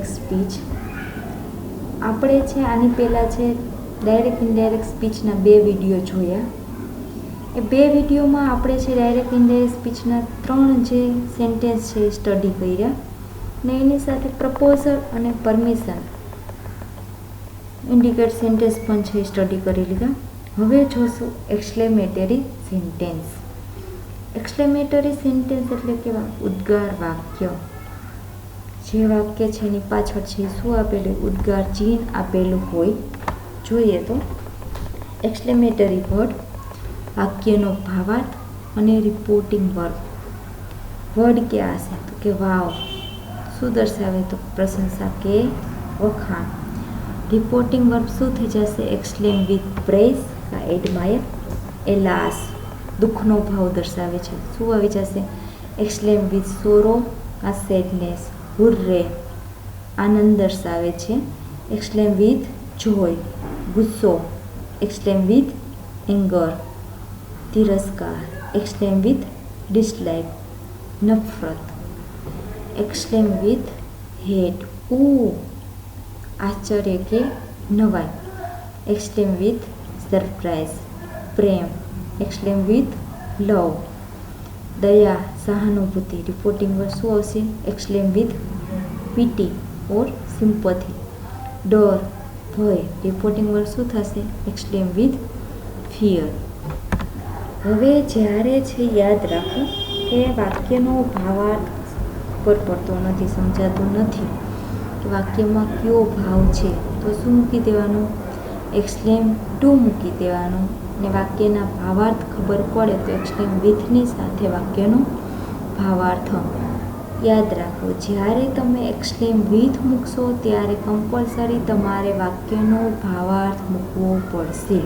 Indirect speech. આપણે છે આની પહેલાં છે ડાયરેક્ટ ઇનડાયરેક્ટ સ્પીચના 2 વિડીયો જોયા. એ 2 વિડીયોમાં આપણે છે ડાયરેક્ટ ઇનડાયરેક્ટ સ્પીચના 3 જે સેન્ટેન્સ છે એ સ્ટડી કર્યા ને એની સાથે પ્રપોઝલ અને પરમિશન ઇન્ડિકેટ સેન્ટેન્સ પણ છે સ્ટડી કરી લીધા. હવે જોશું એક્સક્લેમેટરી સેન્ટેન્સ. એક્સક્લેમેટરી સેન્ટેન્સ એટલે કેવા ઉદ્ગાર વાક્ય. જે વાક્ય છે એની પાછળ છે શું આપેલું, ઉદ્ગાર ચિહ્ન આપેલું હોય. જોઈએ તો એક્સક્લેમેટરી વર્ડ, વાક્યનો ભાવાર્થ અને રિપોર્ટિંગ વર્બ. વર્ડ ક્યાં હશે તો કે વાવ. શું દર્શાવે તો પ્રશંસા કે વખાણ. રિપોર્ટિંગ વર્બ શું થઈ જશે, એક્સક્લેમ વિથ પ્રેઝ કા એડમાયર. એલાસ દુઃખનો ભાવ દર્શાવે છે, શું આવી જશે, એક્સક્લેમ વિથ સોરો કા સેડનેસ. હુર્રે આનંદ દર્શાવે છે, એક્સક્લેમ વિથ જોય. ગુસ્સો એક્સક્લેમ વિથ એંગર. તિરસ્કાર એક્સક્લેમ વિથ ડિસલાઇક. નફરત એક્સક્લેમ વિથ હેટ. આશ્ચર્ય કે નવાઈ, એક્સક્લેમ with surprise. Prem એક્સક્લેમ with love. દયા સહાનુભૂતિ, રિપોર્ટિંગ વર્ડ શું આવશે, exclaim with PT or sympathy. ડર ભય, રિપોર્ટિંગ વર્ડ શું થશે, એક્સક્લેમ વિથ ફિયર. હવે જ્યારે છે યાદ રાખો કે વાક્યનો ભાવાર્થ પર પડતો નથી, સમજાતું નથી કે વાક્યમાં કયો ભાવ છે તો શું મૂકી દેવાનું, એક્સક્લેમ ટુ મૂકી દેવાનું. ને વાક્યના ભાવાર્થ ખબર પડે તો એક્સક્લેમ વિથની સાથે વાક્યનો ભાવાર્થ યાદ રાખો. જ્યારે તમે એક્સક્લેમ વિથ મૂકશો ત્યારે કમ્પલસરી તમારે વાક્યનો ભાવાર્થ મૂકવો પડશે.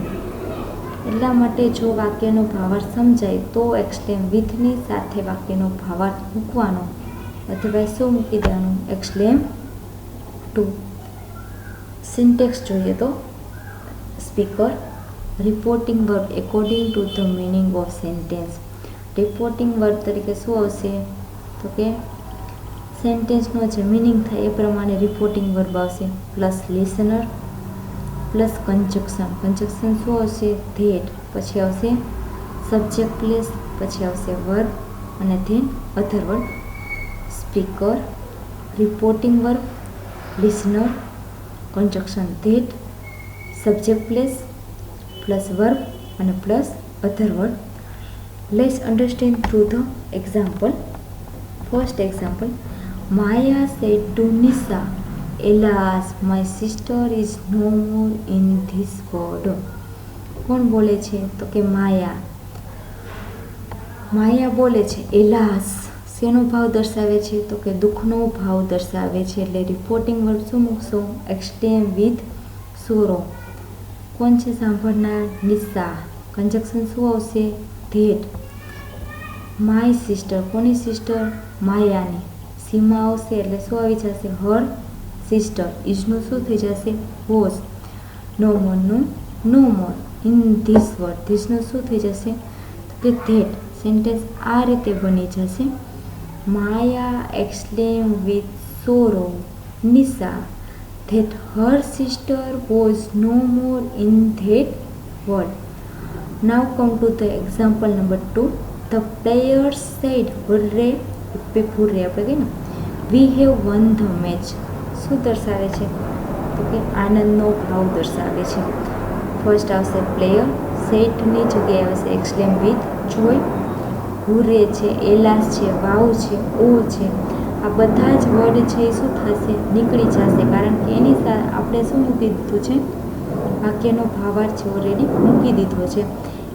એટલા માટે જો વાક્યનો ભાવાર્થ સમજાય તો એક્સક્લેમ વિથની સાથે વાક્યનો ભાવાર્થ મૂકવાનો, અથવા શું મૂકી દેવાનું, એક્સક્લેમ ટુ. સિન્ટેક્સ જોઈએ તો speaker, reporting verb according to the meaning of sentence. Reporting verb તરીકે શું આવશે તો કે સેન્ટેન્સનો જે મિનિંગ થાય એ પ્રમાણે રિપોર્ટિંગ વર્બ આવશે. Plus listener plus conjunction. Conjunction શું આવશે, ધેટ, પછી આવશે સબ્જેક્ટ પ્લેસ, પછી આવશે વર્બ અને then other verb. Speaker, reporting verb, listener, conjunction that, subject place plus verb અને plus other word. Let's understand through the example. First example, Maya said to Nisha, alas my sister is no more in this world. કોણ બોલે છે તો કે માયા. માયા બોલે છે, એલાસ શેનો ભાવ દર્શાવે છે તો કે દુઃખનો ભાવ દર્શાવે છે. એટલે રિપોર્ટિંગ વર્ડ શું મૂકશો, એક્સક્લેમ વિથ સોરો. કોણ છે સાંભળનાર, નિશા. કન્જક્શન શું આવશે, ધેટ. માય સિસ્ટર, કોની સિસ્ટર, માયાની. સીમા આવશે એટલે શું આવી જશે, હર સિસ્ટર. ઇઝનું શું થઈ જશે, વોઝ. નો મોરનું no more in this word. ધીસનું શું થઈ જશે તો કે ધેટ. સેન્ટેન્સ આ રીતે બની જશે, Maya exclaim with sorrow Nisha that her sister was no more in that world. Now come to the example number 2. The players said hurray, hurray આપણે કહીએ ને, we have won the match. શું દર્શાવે છે તો કે આનંદનો ભાવ દર્શાવે છે. ફર્સ્ટ આવશે પ્લેયર, સેટની જગ્યાએ આવશે એક્સક્લેમ વિથ જોય. હુરે છે, એલાસ છે, વાવ છે, ઓ છે. આ બધા જ વર્ડ છે એ શું થશે, નીકળી જશે, કારણ કે એની સાથે આપણે શું મૂકી દીધું છે, વાક્યનો ભાવાર્થ છે ઓલરેડી મૂકી દીધો છે.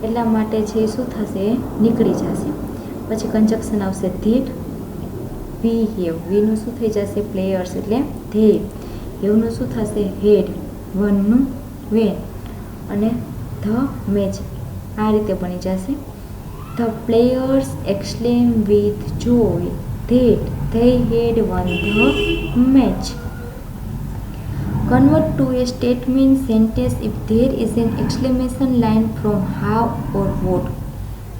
એટલા માટે છે એ શું થશે, નીકળી જશે. પછી કન્જક્શન આવશે ધેટ. વી હેવ, વીનું શું થઈ જશે, પ્લેયર્સ એટલે ધે. હેવનું શું થશે, હેડ. વનનું વેન અને ધ મેચ. આ રીતે બની જશે. The players exclaim with joy that they had won the match. Convert to a statement sentence if there is an exclamation line from how or what.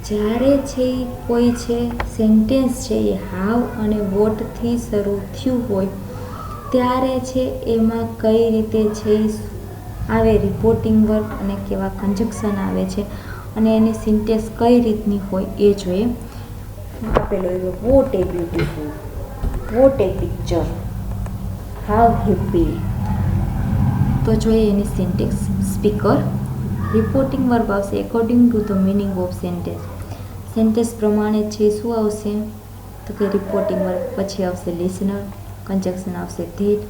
જ્યારે છે કોઈ છે સેન્ટેન્સ છે એ હાવ અને વોટથી શરૂ થયું હોય ત્યારે છે એમાં કઈ રીતે છે આવે રિપોર્ટિંગ વર્ક અને કેવા કન્જક્શન આવે છે અને એની સિન્ટેક્સ કઈ રીતની હોય એ જોઈએ. આપેલો એવો what a beautiful, what a picture, how happy. તો જોઈએ એની સિન્ટેક્સ. સ્પીકર રિપોર્ટિંગ વર્બ આવશે according to the meaning of sentence. Sentence પ્રમાણે છે શું આવશે તો કે રિપોર્ટિંગ વર્બ. પછી આવશે લિસનર, કન્જક્શન આવશે that,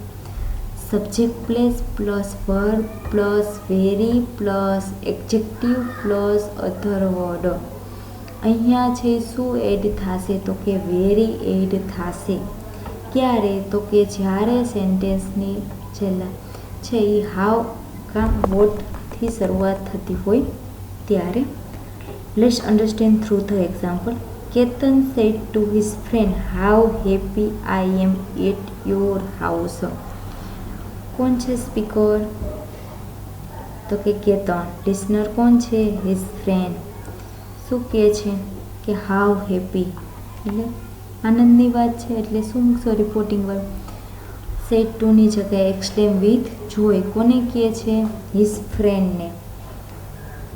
subject place plus verb plus very plus adjective plus other word. અહીંયા છે શું એડ થશે તો કે વેરી એડ થશે. ક્યારે તો કે જ્યારે સેન્ટેન્સની છેલ્લા છે એ હાવ કાં વોટથી શરૂઆત થતી હોય ત્યારે. Let's understand through the example. Ketan said to his friend how happy I am at your house. કોણ છે સ્પીકર તો કે કેતન. લિસનર કોણ છે હિઝ ફ્રેન્ડ. શું કહે છે કે હાઉ હેપી એટલે આનંદની વાત છે એટલે શું મૂકશો રિપોર્ટિંગ વર્બ. સેડ ટુની જગ્યાએ એક્સક્લેમ વિથ જોય. કોને કહે છે હિઝ ફ્રેન્ડને.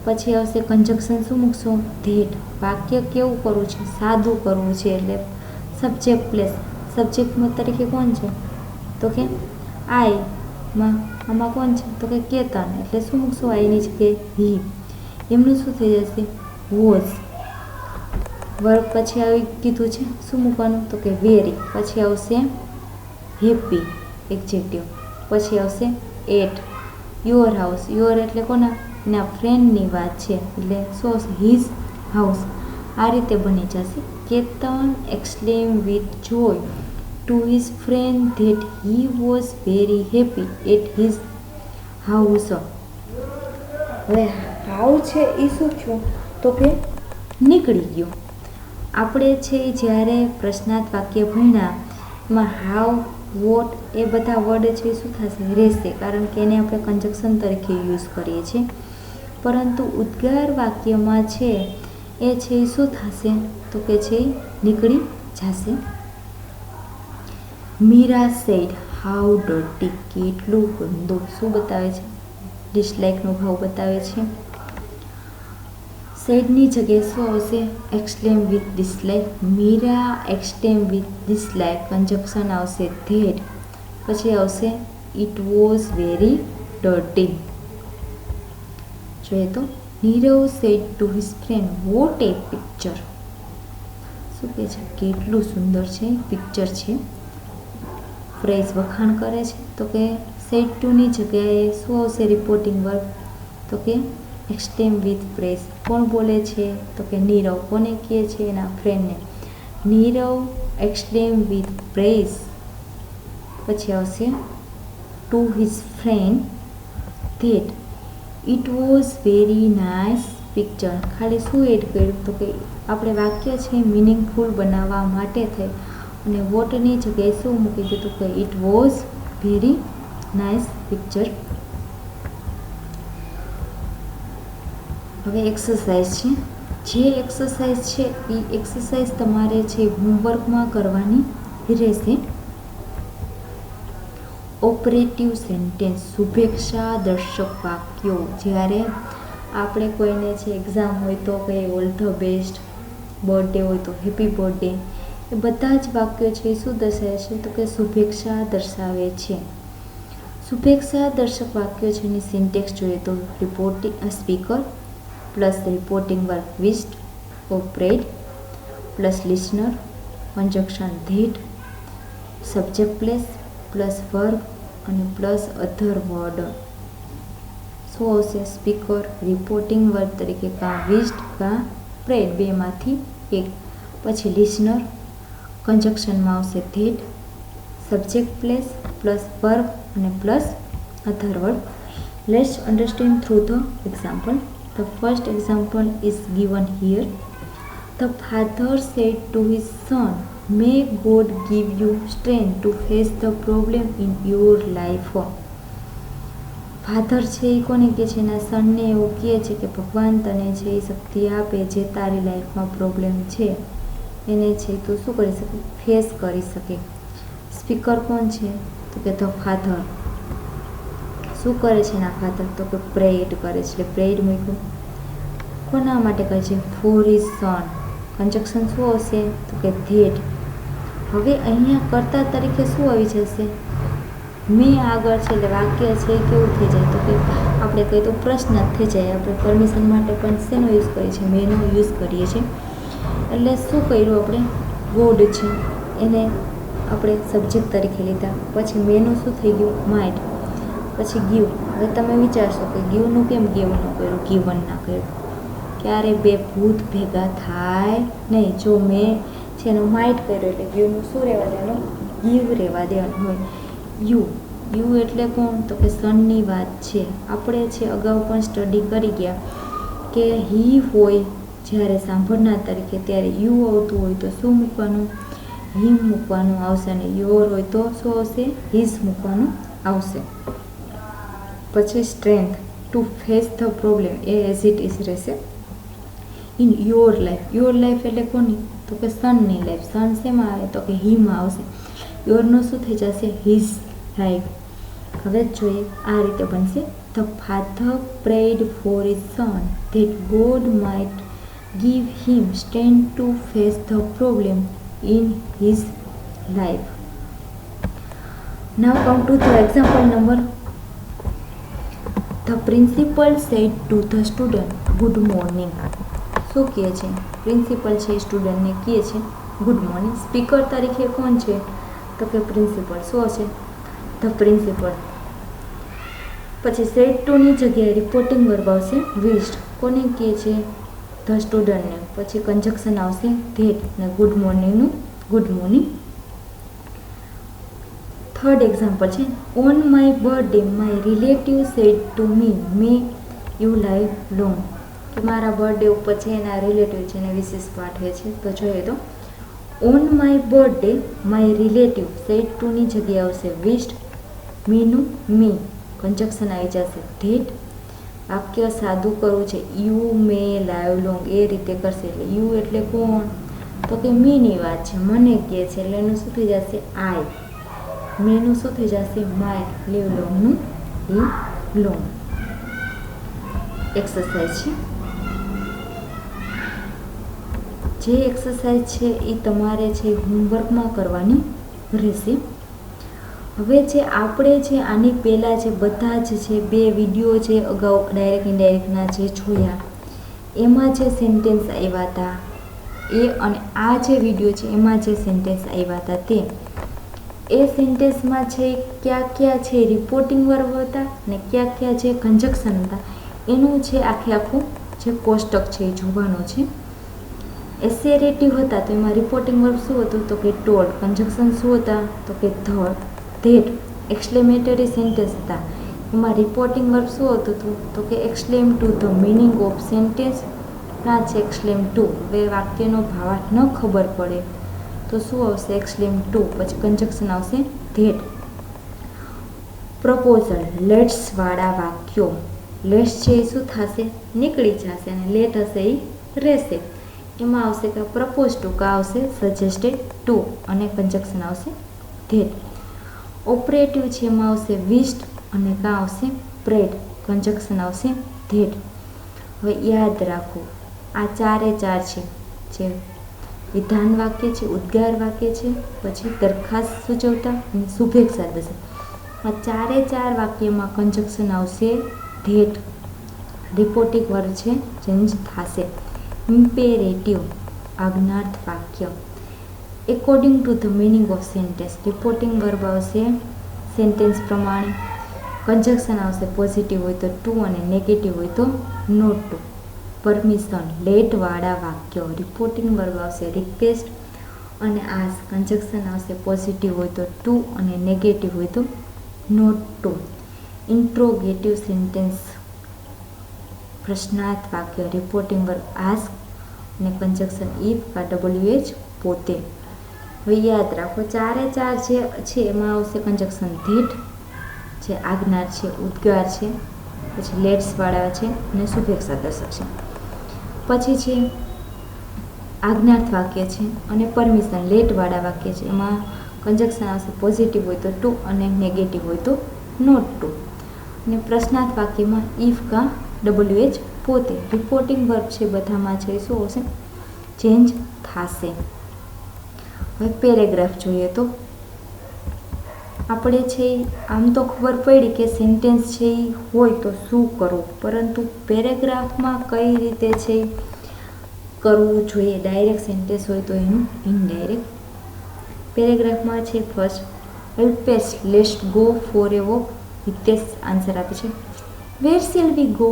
પછી આવશે કન્જક્શન શું મૂકશો ધેટ. વાક્ય કેવું કરવું છે સાદું કરવું છે એટલે સબ્જેક્ટ પ્લેસ. સબ્જેક્ટમાં તરીકે કોણ છે તો કે આઈમાં આમાં કોણ છે તો કે કેતન એટલે શું મૂકશો આઈની જગ્યાએ હી. એમનું શું થઈ જશે વોઝ. વર્બ પછી આવી કીધું છે શું મૂકવાનું તો કે વેરી. પછી આવશે હેપી એક્ઝેક્ટિવ. પછી આવશે એટ યોર હાઉસ. યોર એટલે કોના એના ફ્રેન્ડની વાત છે એટલે શું આવશે હિઝ હાઉસ. આ રીતે બની જશે. Ketan exclaim with joy to his friend that he was very happy at his house. હવે હાઉ છે એ શું થયું તો કે નીકળી ગયો. આપણે છે જ્યારે પ્રશ્નાર્થ વાક્ય ભણ્યા એમાં હાવ વોટ એ બધા વર્ડ છે શું થશે રહેશે કારણ કે એને આપણે કન્જક્શન તરીકે યુઝ કરીએ છીએ. પરંતુ ઉદ્ગાર વાક્યમાં છે એ છે શું થશે તો કે છે નીકળી જશે. Meera said how dirty. કેટલું ગંદુ. શું બતાવે છે ડિસલાઇકનો ભાવ બતાવે છે. સેડની જગ્યાએ શું આવશે exclaim with dislike. Meera exclaim with dislike. Conjunction આવશે ધેટ. પછી આવશે ઇટ વોઝ વેરી ડર્ટી. જોઈએ તો Nirav said to his friend what a picture. શું કહે છે કેટલું સુંદર છે પિક્ચર છે. ફ્રેઝ વખાણ કરે છે તો કે સેડ ટુની જગ્યાએ શું આવશે રિપોર્ટિંગ વર્બ તો કે એક્સક્લેમ વિથ પ્રેઝ. કોણ બોલે છે તો કે નીરવ. કોને કહે છે એના ફ્રેન્ડને. Nirav exclaim with praise. પછી આવશે to his friend that it was very nice picture. ખાલી શું એડ કર્યું તો કે આપણે વાક્ય છે મિનિંગફુલ બનાવવા માટે થઈ અને વોટની જગ્યાએ શું મૂકી દીધું કે it was very nice picture. હવે એક્સરસાઇઝ છે. જે એક્સરસાઇઝ છે એ એક્સરસાઇઝ તમારે છે હોમવર્કમાં કરવાની રહેશે. ઓપરેટિવ સેન્ટેન્સ શુભેચ્છા દર્શક વાક્યો. જ્યારે આપણે કોઈને છે એક્ઝામ હોય તો કે ઓલ ધ બેસ્ટ, બર્થડે હોય તો હેપી બર્થડે, એ બધા જ વાક્યો છે શું દર્શાવે છે તો કે શુભેચ્છા દર્શાવે છે. શુભેચ્છા દર્શક વાક્યો છે એની સિન્ટેક્સ જોઈએ તો reporting speaker plus reporting work વિસ્ટ of bread plus listener conjunction that subject place plus verb અને પ્લસ અધર વર્ડ. શું આવશે સ્પીકર રિપોર્ટિંગ વર્ડ તરીકે કાં વિસ્ટ કાં પ્રેડ બેમાંથી એક. પછી લિસનર કન્જક્શનમાં આવશે that subject place plus verb અને plus other word. Let's understand through the example. The first example is given here. The father said to his son, "May God give you strength to face the problem in your life." Father છે એ કોને કહે છે એના સનને એવું કહે છે કે ભગવાન તને છે એ શક્તિ આપે જે તારી લાઈફમાં પ્રોબ્લેમ છે એને છે તું શું કરી શકે ફેસ કરી શકે. સ્પીકર કોણ છે તો કે ધ ફાધર. શું કરે છે એના ફાધર? તો કે પ્રેયડ કરે છે, એટલે પ્રેયડ મૂક્યું. કોના માટે કહે છે? ફોર હિઝ સન. કન્જક્શન શું આવશે? તો કે ધેટ. હવે અહીંયા કર્તા તરીકે શું આવી જશે? મેં આગળ છે, એટલે વાક્ય છે કેવું થઈ જાય? તો કે આપણે કહીએ તો પ્રશ્ન જ થઈ જાય. આપણે પરમિશન માટે પણ શેનો યુઝ કરીએ છીએ? મેનો યુઝ કરીએ છીએ. એટલે શું કર્યું આપણે? ગોડ છે એને આપણે સબ્જેક્ટ તરીકે લીધા. પછી મેનું શું થઈ ગયું? માઇટ. પછી ગીવ. હવે તમે વિચારશો કે ગીવનું કેમ ગીવનું કર્યું, ગીવન ના કર્યું? ક્યારે બે ભૂત ભેગા થાય નહીં. જો મેં છે એનું માઇટ કર્યું એટલે ગીવનું શું રહેવા દેવાનું? ગીવ રહેવા દેવાનું હોય. યુ એટલે કોણ? તો કે સનની વાત છે. આપણે છે અગાઉ પણ સ્ટડી કરી ગયા કે હી હોય જ્યારે સાંભળનાર તરીકે ત્યારે યુ આવતું હોય તો શું મૂકવાનું? હિમ મૂકવાનું આવશે. અને યોર હોય તો શું આવશે? હિઝ મૂકવાનું આવશે. પછી strength to face the problem એ એઝ ઇટ ઇઝ રહેશે. In your life. Your life એટલે કોની? તો કે સનની લાઈફ. સન શેમાં આવે? તો કે હીમાં આવશે. યોરનું શું થઈ જશે? His life. હવે જોઈએ આ રીતે બનશે. The father prayed for his son that God might give him strength to face the problem in his life. Now come to the example number. The principal said to the student, good morning. શું કહે છે? Principal છે સ્ટુડન્ટને કહે છે good morning. Speaker તરીકે કોણ છે? તો કે પ્રિન્સિપલ. શું હશે? The principal. પછી સેડ ટુની જગ્યાએ રિપોર્ટિંગ વર્બ આવશે વિશ્ડ. કોને કહે છે? ધ સ્ટુડન્ટને. પછી કન્જક્શન આવશે ધેટ ને ગુડ મોર્નિંગનું ગુડ મોર્નિંગ. થર્ડ એક્ઝામ્પલ છે on my birthday my relative said to me may you live long. કે મારા બર્થડે ઉપર છે એના રિલેટિવ છે એને વિશેષ પાઠવે છે. તો જોઈએ તો on my birthday my relative said ટુની જગ્યાએ આવશે વિશ્ડ. મીનું મી. કન્જક્શન આવી જશે ધેટ. વાક્ય સાદું કરવું છે. યુ મે લાઈવ લોંગ એ રીતે કરશે. એટલે યુ એટલે કોણ? તો કે મીની વાત છે, મને કહે છે એટલે એનું શું થઈ જશે? આઈ. મેનું શું થઈ જશે? માય. લીવ લોંગનું લી લોંગ. એક્સરસાઇઝ છે. જે એક્સરસાઇઝ છે એ તમારે છે હોમવર્કમાં કરવાની રહેશે. હવે જે આપણે છે આની પહેલાં જે બધા જ છે બે વિડીયો છે અગાઉ ડાયરેક્ટ ઇનડાયરેક્ટના જે જોયા એમાં જે સેન્ટેન્સ આવ્યા હતા એ અને આ જે વિડીયો છે એમાં જે સેન્ટેન્સ આવ્યા હતા તે એ સેન્ટેન્સમાં છે ક્યાં છે રિપોર્ટિંગ વર્બ હતા ને ક્યાં જે કન્જક્શન હતા એનું છે આખું જે કોષ્ટક છે એ જોવાનું છે. એસેરેટિવ હતા તો એમાં રિપોર્ટિંગ વર્બ શું હતું? તો કે ટોલ્ડ. કન્જક્શન શું હતા? તો કે ધેટ. એક્સક્લેમેટરી સેન્ટેન્સ હતા એમાં રિપોર્ટિંગ વર્બ શું હતું? તો કે exclaim to. The meaning of sentence ના છે એક્સક્લેમ ટુ. હવે વાક્યનો ભાવાર્થ ન ખબર પડે તો શું આવશે? એક્સક્લેમ ટુ. પછી કન્જક્શન આવશે ધેટ. પ્રપોઝલ લેટ્સ વાળા વાક્યો. લેટ્સ છે એ શું થશે? નીકળી જશે અને લેટ હશે એ રહેશે. એમાં આવશે કે પ્રપોઝ ટુ. કા આવશે? સજેસ્ટેડ ટુ અને કન્જક્શન આવશે ધેટ. ઓપરેટિવ છે એમાં આવશે વિશ્ડ અને કા આવશે પ્રેડ. કન્જક્શન આવશે ધેટ. હવે યાદ રાખો આ ચારે ચાર છે જે વિધાન વાક્ય છે, ઉદ્ગાર વાક્ય છે, પછી દરખાસ્ત સૂચવતા અને શુભેચ્છા દર્શાવતા. આ ચારે ચાર વાક્યમાં કન્જક્શન આવશે ધેટ. રિપોર્ટિંગ વર્બ છે ચેન્જ થશે. ઇમ્પેરેટિવ આજ્ઞાર્થ વાક્ય. According to the meaning of sentence. Reporting verb આવશે સેન્ટેન્સ પ્રમાણે. કન્જક્શન આવશે પોઝિટિવ હોય તો ટુ અને નેગેટિવ હોય તો નોટ ટુ. પરમિશન લેટ વાળા વાક્યો. રિપોર્ટિંગ વર્બ આવશે રિક્વેસ્ટ અને આસ્ક. કન્જક્શન આવશે પોઝિટિવ હોય તો ટુ અને નેગેટિવ હોય તો નોટ ટુ. ઇન્ટ્રોગેટિવ સેન્ટેન્સ પ્રશ્નાર્થ વાક્ય. રિપોર્ટિંગ વર્બ આસ્ક અને કન્જક્શન ઇફ કા WH પોતે. હવે યાદ રાખો ચારે ચાર જે છે એમાં આવશે કન્જક્શન ધેટ જે આજ્ઞાર છે, ઉદ્ગાર છે, પછી લેટ્સવાળા છે અને શુભેચ્છા દર્શક છે. પછી છે આજ્ઞાર્થ વાક્ય છે અને પરમિશન લેટવાળા વાક્ય છે. એમાં કંજક્શન આવશે પોઝિટિવ હોય તો ટુ અને નેગેટિવ હોય તો નોટ ટુ. અને પ્રશ્નાર્થ વાક્યમાં ઇફ કા WH પોતે રિપોર્ટિંગ વર્બ છે બધામાં છે શું આવશે ચેન્જ થશે. હવે પેરેગ્રાફ જોઈએ તો આપણે છે આમ તો ખબર પડી કે સેન્ટેન્સ છે એ હોય તો શું કરવું, પરંતુ પેરેગ્રાફમાં કઈ રીતે છે કરવું જોઈએ. ડાયરેક્ટ સેન્ટેન્સ હોય તો એનું ઇનડાયરેક્ટ. પેરેગ્રાફમાં છે first Alpesh let's go for a walk. Hitesh answer આપે છે where shall we go.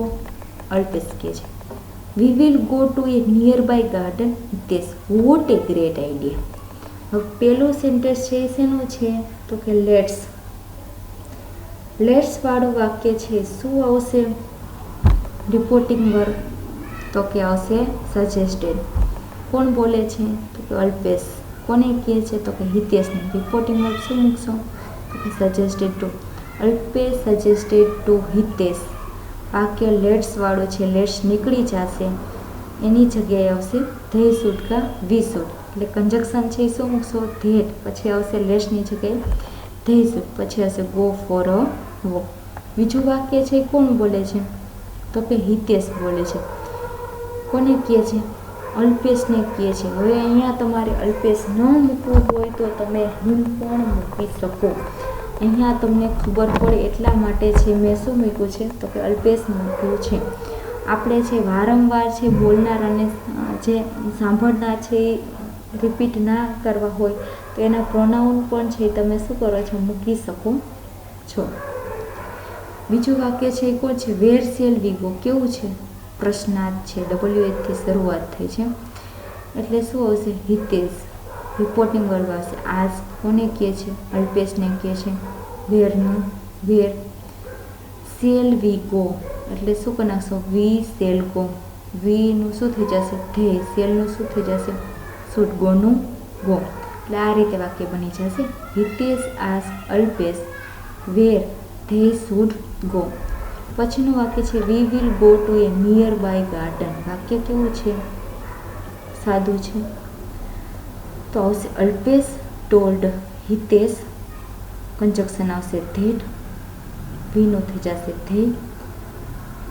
Alpesh કહે છે we will go to a near by garden. Hitesh what a great idea. હવે પેલું સેન્ટેન્સ છે શેનું છે તો કે લેટ્સ. લેટ્સ વાળું વાક્ય છે શું આવશે રિપોર્ટિંગ વર્બ તો કે આવશે સજેસ્ટેડ. કોણ બોલે છે તો કે અલ્પેશ. કોને કહે છે તો કે હિતેશને. રિપોર્ટિંગ વર્બ શું મૂકશો તો કે suggested two. Alpesh suggested to Hitesh. વાક્ય લેટ્સ વાળું છે લેટ્સ નીકળી જશે એની જગ્યાએ આવશે ધે શુડ કા વી શુડ. એટલે કંજક્શન છે શું મૂકશો ધેટ, પછી આવશે લેટ્સની જગ્યાએ ધે શુડ, પછી આવશે ગો ફોર અ વોક. બીજું વાક્ય છે કોણ બોલે છે તો કે હિતેશ બોલે છે. કોને કહે છે અલ્પેશને કહે છે. હવે અહીંયા તમારે અલ્પેશ ન મૂકવું હોય તો તમે હિમ પણ મૂકી શકો. અહીંયા તમને ખબર પડે એટલા માટે છે મેં શું મૂક્યું છે તો કે અલ્પેશ મૂક્યું છે. આપણે છે વારંવાર છે બોલનાર અને જે સાંભળનાર છે એ રિપીટ ના કરવા હોય તો એના પ્રોનાઉન પણ છે તમે શું કરો છો મૂકી શકો છો. બીજું વાક્ય છે એ કોણ છે વેર શેલ વી ગો. કેવું છે પ્રશ્નાર્થ છે WH થી શરૂઆત થઈ છે એટલે શું આવશે હિતેશ. રિપોર્ટિંગ વર્બ આવશે આજ. કોને કહે છે અલ્પેશને કહે છે વેરનું વેર. શેલ વી ગો એટલે શું કરી નાખશો વી શેલ ગો. વીનું શું થઈ જશે ધે. શેલનું શું થઈ જશે શુડ. ગોનું ગો. એટલે આ રીતે વાક્ય બની જશે Hitesh ask Alpesh where they should go. પછીનું વાક્ય છે we will go to a near by garden. વાક્ય કેવું છે સાદું છે તો આવશે અલ્પેશ ટોલ્ડ હિતેશ. કંજક્શન આવશે ધેટ. વીનું થઈ જશે ધે.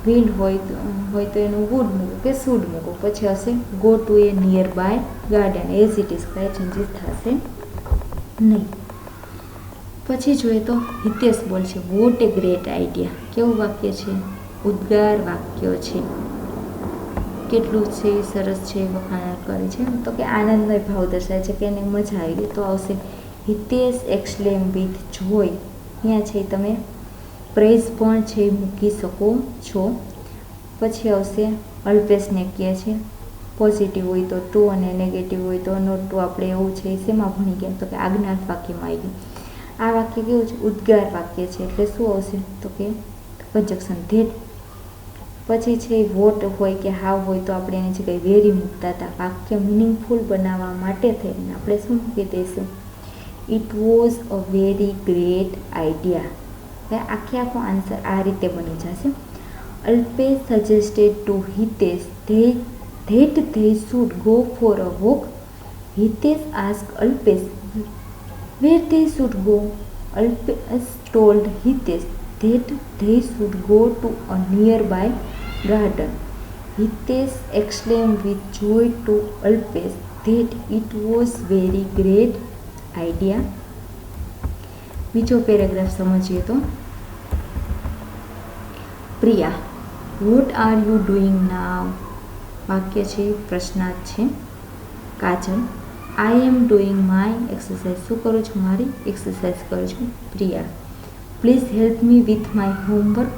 વિલ હોય તો એનું વુડ મૂકો કે શુડ મૂકો. પછી આવશે go to a near by garden. As it is કાંઈ ચેન્જીસ થશે નહીં. પછી જોઈએ તો હિતેશ બોલ છે વોટ એ ગ્રેટ આઈડિયા. કેવું વાક્ય છે ઉદ્ગાર વાક્ય છે. કેટલું છે સરસ છે વખાણ કરે છે તો કે આનંદનો ભાવ દર્શાવે છે કે એને મજા આવી ગઈ. તો આવશે હિતેશ એક્સક્લેમ વિથ જોય. અહીંયા છે તમે પ્રેઝ પણ છે મૂકી શકો છો. પછી આવશે અલ્પેશને કહે છે પોઝિટિવ હોય તો ટુ અને નેગેટિવ હોય તો નોટ ટુ. આપણે એવું છે શેમાં ભણી ગયા તો કે આજ્ઞાર્થ વાક્યમાં આવી ગયું. આ વાક્ય કેવું છે ઉદ્ગાર વાક્ય છે એટલે શું આવશે તો કે કંજક્શન ધેટ. પછી છે વોટ હોય કે હાવ હોય તો આપણે એની જગ્યાએ વેરી મૂકતા હતા. વાક્ય મિનિંગફુલ બનાવવા માટે થઈને આપણે શું મૂકી દઈશું it was a very great idea. આખો આન્સર આ રીતે બની જશે Alpesh suggested to Hitesh that they should go for a walk. Hitesh ask Alpesh where they should go. Alpesh told Hitesh that they should go to a near by garden. Hitesh exclaim with joy to Alpesh that it was very great idea. બીજો paragraph સમજીએ તો Priya what are you doing now. વાક્ય છે પ્રશ્નાર્થ છે. Kajal I am doing my exercise. શું કરું છું મારી એક્સરસાઇઝ કરું છું. Priya please help me with my homework.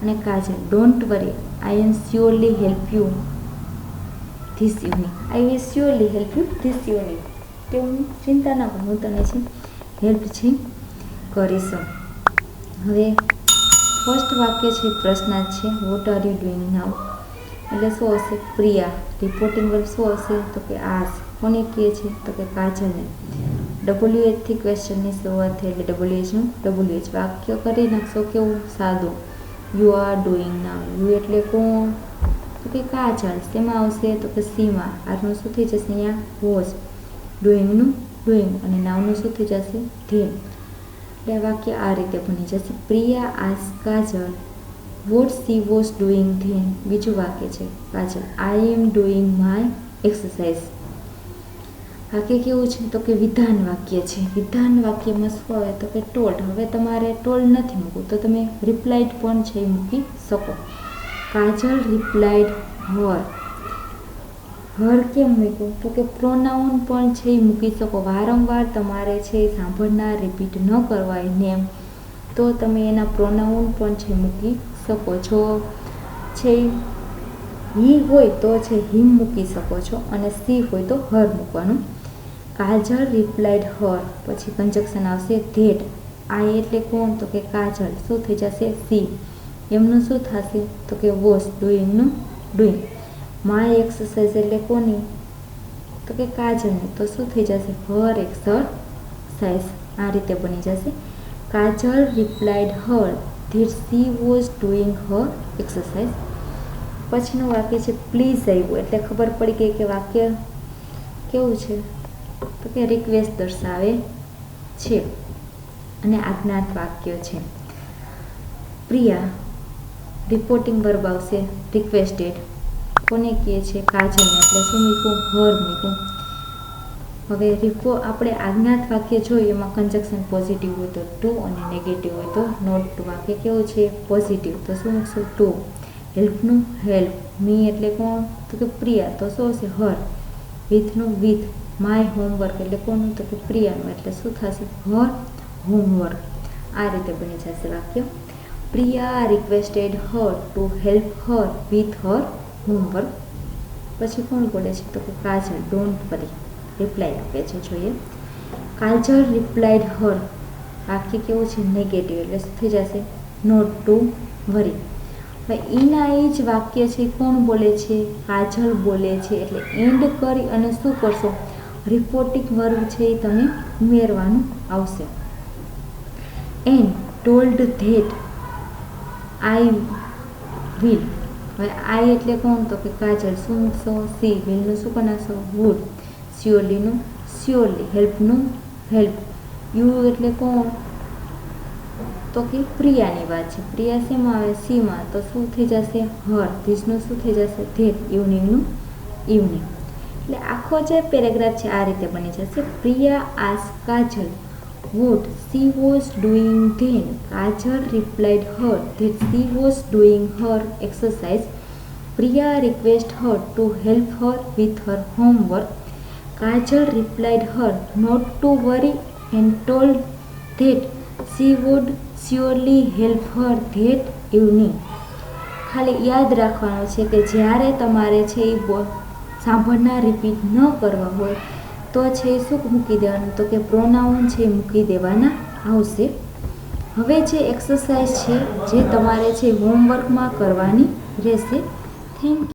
અને Kajal don't worry I am surely help you this evening. I will surely help you this evening. કે હું ચિંતા ના કરું હું તને છે હેલ્પ છે કરીશું. હવે ફર્સ્ટ વાક્ય છે પ્રશ્નાર્થ છે વોટ આર યુ ડુઈંગ નાવ એટલે શું હશે પ્રિયા. રિપોર્ટિંગ વર્બ શું હશે તો કે આસ. કોને કહે છે તો કે કાજલને. WH થી ક્વેશ્ચનની શરૂઆત થઈ એટલે WHનું WH. વાક્ય કરી નાખશો કેવું સાદું you are doing now. You એટલે કોણ તો કે કાજલ. શેમાં આવશે તો કે સીમાં. આરનું શું થઈ જશે અહીંયા વોઝ. ડુઈંગનું ડુઈંગ અને નાઉનનું શું થઈ જશે ધેન. એટલે વાક્ય આ રીતે બની જશે. Priya ask Kajal what she was doing then. બીજું વાક્ય છે Kajal I am doing my exercise. વાક્ય કેવું છે તો કે વિધાન વાક્ય છે. વિધાન વાક્યમાં શું આવે તો કે ટોલ્ડ. હવે તમારે ટોલ્ડ નથી મૂકવું તો તમે રિપ્લાઇડ પણ છે એ મૂકી શકો. કાજલ રિપ્લાઇડ હર. હર કેમ મૂક્યું તો કે પ્રોનાઉન પણ છે એ મૂકી શકો. વારંવાર તમારે છે સાંભળનાર રિપીટ ન કરવાય નેમ તો તમે એના પ્રોનાઉન પણ છે મૂકી શકો છો. છે હી હોય તો છે હિમ મૂકી શકો છો અને સી હોય તો હર મૂકવાનું. કાજલ રિપ્લાઇડ હર પછી કંજક્શન આવશે ધેટ. આઈ એટલે કોણ તો કે કાજલ શું થઈ જશે સી. એમનું શું થશે તો કે વોઝ ડુઈંગનું ડુઈંગ. માય એક્સરસાઇઝ એટલે કોની તો કે કાજલની તો શું થઈ જશે હર એક્સરસાઇઝ. આ રીતે બની જશે. Kajal replied her that she was doing her exercise. પછીનું વાક્ય છે પ્લીઝ આવ્યું એટલે ખબર પડી ગઈ કે વાક્ય કેવું છે તો કે રિક્વેસ્ટ દર્શાવે છે અને આજ્ઞાત વાક્ય છે. પ્રિયા રિપોર્ટિંગ વર્બ આવશે રિક્વેસ્ટેડ. કોને કહે છે કાજલને એટલે શું મૂક્યું હર મૂક્યું. હવે આપણે આજ્ઞાત વાક્ય જોઈએ એમાં કંજક્શન પોઝિટિવ હોય તો ટુ અને નેગેટિવ હોય તો નોટ ટુ. વાક્ય કેવું છે પોઝિટિવ તો શું મૂકશું ટુ. હેલ્પનું હેલ્પ. મી એટલે કોણ તો કે પ્રિયા તો શું હશે હર. વિથનું વિથ. માય હોમવર્ક એટલે કોનું તો કે પ્રિયાનું એટલે શું થશે હર હોમવર્ક. આ રીતે બની જશે વાક્ય. Priya requested Har to help her with her homework. પછી કોણ બોલે છે તો કે કાજલ ડોન્ટ વરી રિપ્લાય આપે છે જોઈએ. કાજલ રિપ્લાઇડ હર. વાક્ય કેવું છે નેગેટિવ એટલે શું થઈ જશે નોટ ટુ વરી. હવે એના એ જ વાક્ય છે કોણ બોલે છે કાજલ બોલે છે એટલે એન્ડ કરી અને શું કરશો રિપોર્ટિંગ વર્બ છે એ તમે ઉમેરવાનું આવશે. And told that I will. હવે આઈ એટલે કોણ તો કે કાજલ શું મૂકશો સી. વિલનું શું બનાવશો વુડ. સ્યોરલીનું સ્યોરલી. હેલ્પનું હેલ્પ. યુ એટલે કોણ તો કે પ્રિયાની વાત છે. પ્રિયા શેમાં આવે સીમાં તો શું થઈ જશે હર. ધીસનું શું થઈ જશે ધેટ. ઇવનિંગનું ઇવનિંગ. એટલે આખો જે પેરેગ્રાફ છે આ રીતે બની જશે. Priya ask Kajal what she was doing then. Kajal replied her that she was doing her exercise. Priya request her to help her with her homework. Kajal replied her not to worry and told that she would surely help her that evening. ખાલી યાદ રાખવાનું છે કે જ્યારે તમારે છે એ સાંભળનાર repeat ન કરવા હોય તો છે એ શું મૂકી દેવાનું તો કે પ્રોનાઉન છે મૂકી દેવાના આવશે. હવે જે એક્સરસાઇઝ છે જે તમારે છે હોમવર્કમાં કરવાની રહેશે. Thank you.